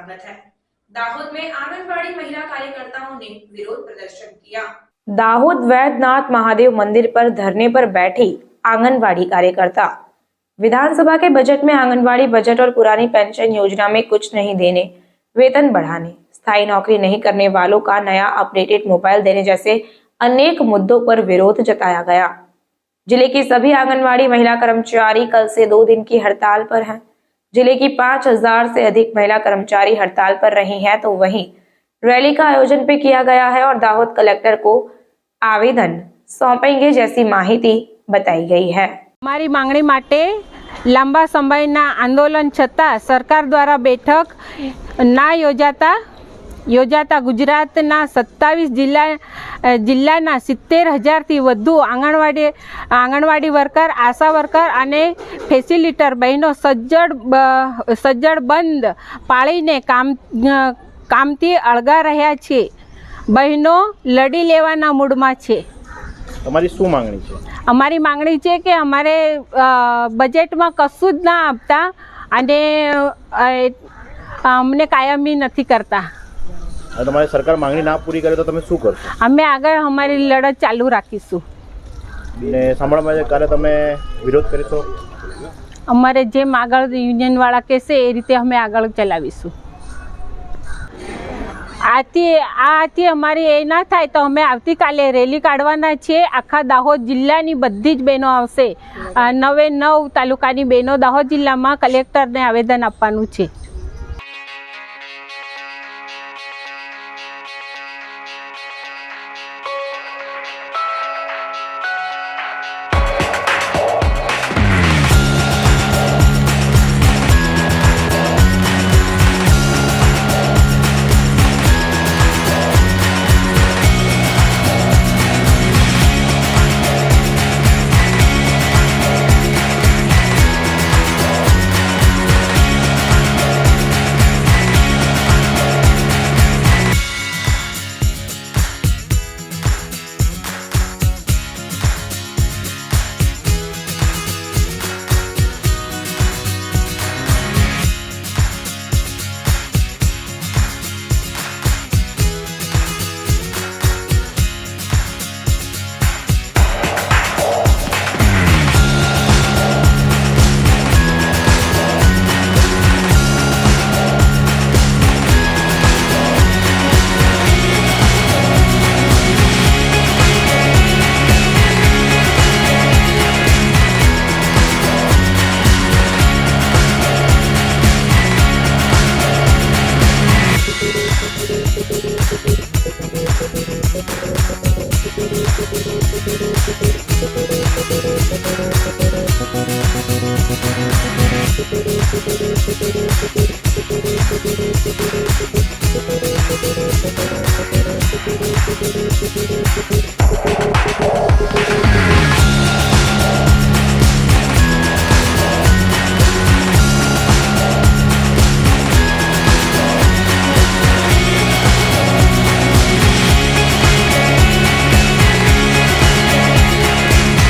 स्वागत है। दाहोद में आंगनबाड़ी महिला कार्यकर्ताओं ने विरोध प्रदर्शन किया। दाहोद वैद्यनाथ महादेव मंदिर पर धरने पर बैठी आंगनबाड़ी कार्यकर्ता। विधानसभा के बजट में आंगनबाड़ी बजट और पुरानी पेंशन योजना में कुछ नहीं देने, वेतन बढ़ाने, स्थायी नौकरी नहीं करने वालों का नया अपडेटेड मोबाइल देने जैसे अनेक मुद्दों पर विरोध जताया गया। जिले की सभी आंगनबाड़ी महिला कर्मचारी कल से 2 दिन की हड़ताल पर हैं। जिले की 5000 से अधिक महिला कर्मचारी हड़ताल पर रही हैं, तो वहीं रैली का आयोजन भी किया गया है और दाहोद कलेक्टर को आवेदन सौंपेंगे जैसी माहिती बताई गई है। हमारी मांगणी माटे लांबा समयना आंदोलन छતાં सरकार द्वारा बैठक ना योजाता गुजरातना 27 जिल्लाना 70,000 થી વધુ આંગણવાડી વર્કર, આશા વર્કર અને ફેસિલિટર બહેનો સજ્જડ બંધ પાળીને કામથી અળગા રહ્યા છે। બહેનો લડી લેવાના મૂડમાં છે। તમારી શું માંગણી છે? અમારી માંગણી છે કે અમારે બજેટમાં કશું જ ના આપતા અને અમને કાયમી નથી કરતા। તમારી સરકાર માંગણી ના પૂરી કરે તો તમે શું કરશો? અમે આગળ અમારી લડત ચાલુ રાખીશું। ને સાંભળવામાં આવે કાલે તમે વિરોધ કરીશો? અમારે જેમ આગળ યુનિયનવાળા કહેશે એ રીતે અમે આગળ ચલાવીશું। આથી અમારી એ ના થાય તો અમે આવતીકાલે રેલી કાઢવાના છે। આખા દાહોદ જિલ્લાની બધી જ બહેનો આવશે। 9 તાલુકાની બહેનો દાહોદ જિલ્લામાં કલેક્ટરને આવેદન આપવાનું છે।